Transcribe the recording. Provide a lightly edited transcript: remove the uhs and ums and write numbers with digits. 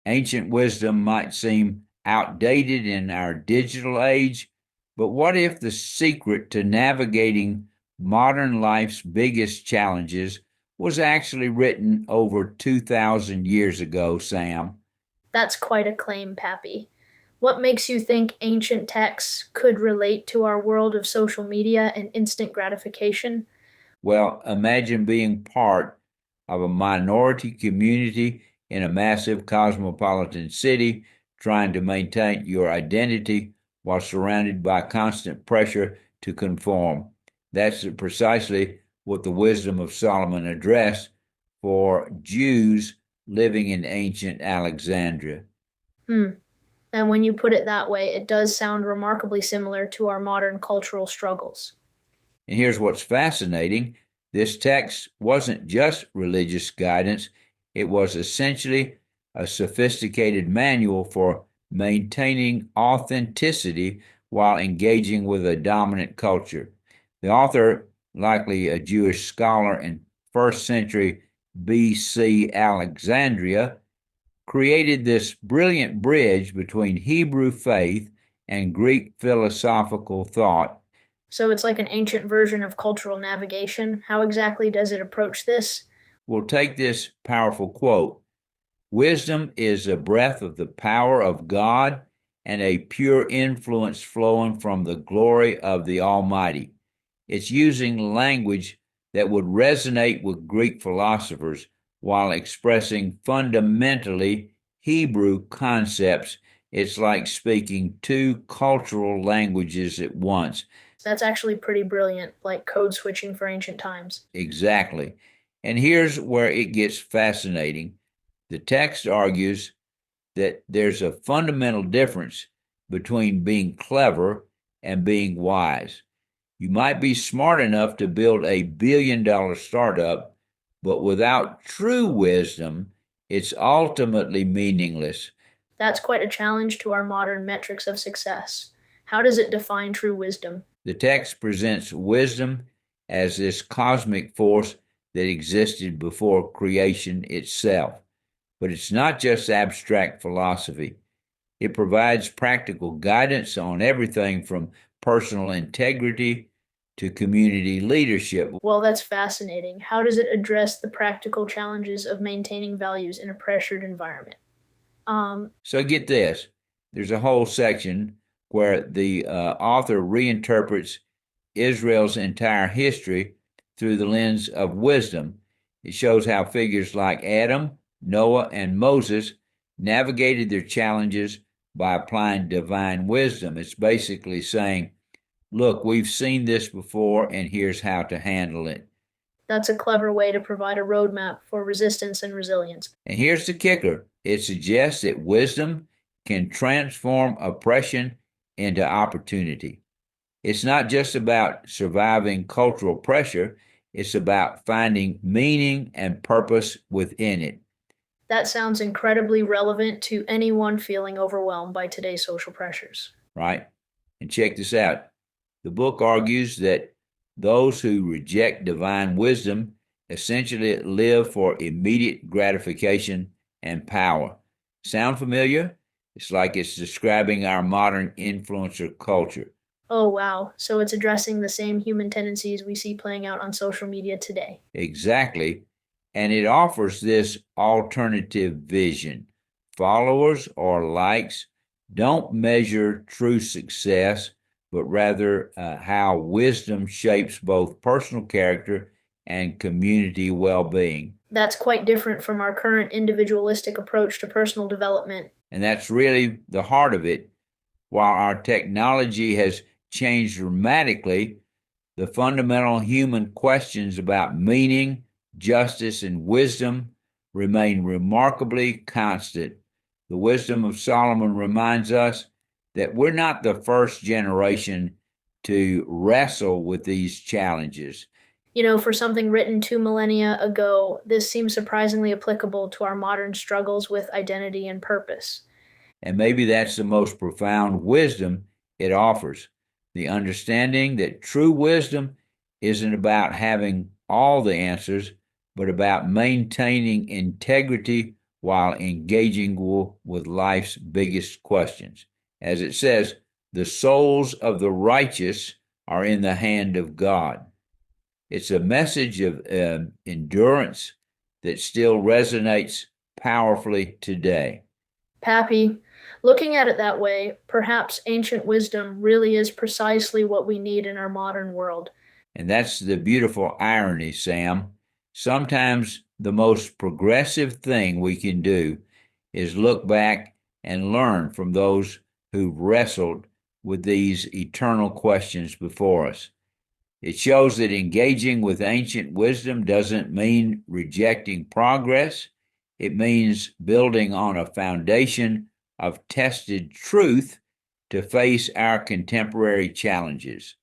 Ancient wisdom might seem outdated in our digital age, but what if the secret to navigating modern life's biggest challenges was actually written over 2,000 years ago, Sam? That's quite a claim, Pappy. What makes you think ancient texts could relate to our world of social media and instant gratification? Well, imagine being part of a minority community in a massive cosmopolitan city, trying to maintain your identity while surrounded by constant pressure to conform. That's precisely what the wisdom of Solomon addressed for Jews living in ancient Alexandria. Hmm. And when you put it that way, it does sound remarkably similar to our modern cultural struggles. And here's what's fascinating: this text wasn't just religious guidance, it was essentially a sophisticated manual for maintaining authenticity while engaging with a dominant culture. The author, likely a Jewish scholar in first century BC Alexandria, created this brilliant bridge between Hebrew faith and Greek philosophical thought. So it's like an ancient version of cultural navigation. How exactly does it approach this? We'll take this powerful quote: wisdom is a breath of the power of God and a pure influence flowing from the glory of the Almighty. It's using language that would resonate with Greek philosophers while expressing fundamentally Hebrew concepts. It's like speaking two cultural languages at once. That's actually pretty brilliant, like code switching for ancient times. Exactly. And here's where it gets fascinating. The text argues that there's a fundamental difference between being clever and being wise. You might be smart enough to build a $1 billion startup, but without true wisdom, it's ultimately meaningless. That's quite a challenge to our modern metrics of success. How does it define true wisdom? The text presents wisdom as this cosmic force that existed before creation itself. But it's not just abstract philosophy. It provides practical guidance on everything from personal integrity to community leadership. Well, that's fascinating. How does it address the practical challenges of maintaining values in a pressured environment? Um, So get this: there's a whole section where the author reinterprets Israel's entire history through the lens of wisdom. It shows how figures like Adam, Noah, and Moses navigated their challenges by applying divine wisdom. It's basically saying, look, we've seen this before, and here's how to handle it. that's a clever way to provide a roadmap for resistance and resilience. And here's the kicker: it suggests that wisdom can transform oppression into opportunity. It's not just about surviving cultural pressure, it's about finding meaning and purpose within it, That sounds incredibly relevant to anyone feeling overwhelmed by today's social pressures. right? And check this out: the book argues that those who reject divine wisdom essentially live for immediate gratification and power. Sound familiar? It's like it's describing our modern influencer culture. Oh, wow. So it's addressing the same human tendencies we see playing out on social media today. Exactly. And it offers this alternative vision. Followers or likes don't measure true success, but rather how wisdom shapes both personal character and community well being. That's quite different from our current individualistic approach to personal development. And that's really the heart of it. While our technology has changed dramatically, the fundamental human questions about meaning, justice, and wisdom remain remarkably constant. The wisdom of Solomon reminds us that we're not the first generation to wrestle with these challenges. You know, for something written 2 millennia ago, this seems surprisingly applicable to our modern struggles with identity and purpose. And maybe that's the most profound wisdom it offers: the understanding that true wisdom isn't about having all the answers, but about maintaining integrity while engaging with life's biggest questions. As it says, the souls of the righteous are in the hand of God. It's a message of endurance that still resonates powerfully today. Pappy, looking at it that way, perhaps ancient wisdom really is precisely what we need in our modern world. And that's the beautiful irony, Sam. Sometimes the most progressive thing we can do is look back and learn from those who wrestled with these eternal questions before us. It shows that engaging with ancient wisdom doesn't mean rejecting progress. It means building on a foundation of tested truth to face our contemporary challenges.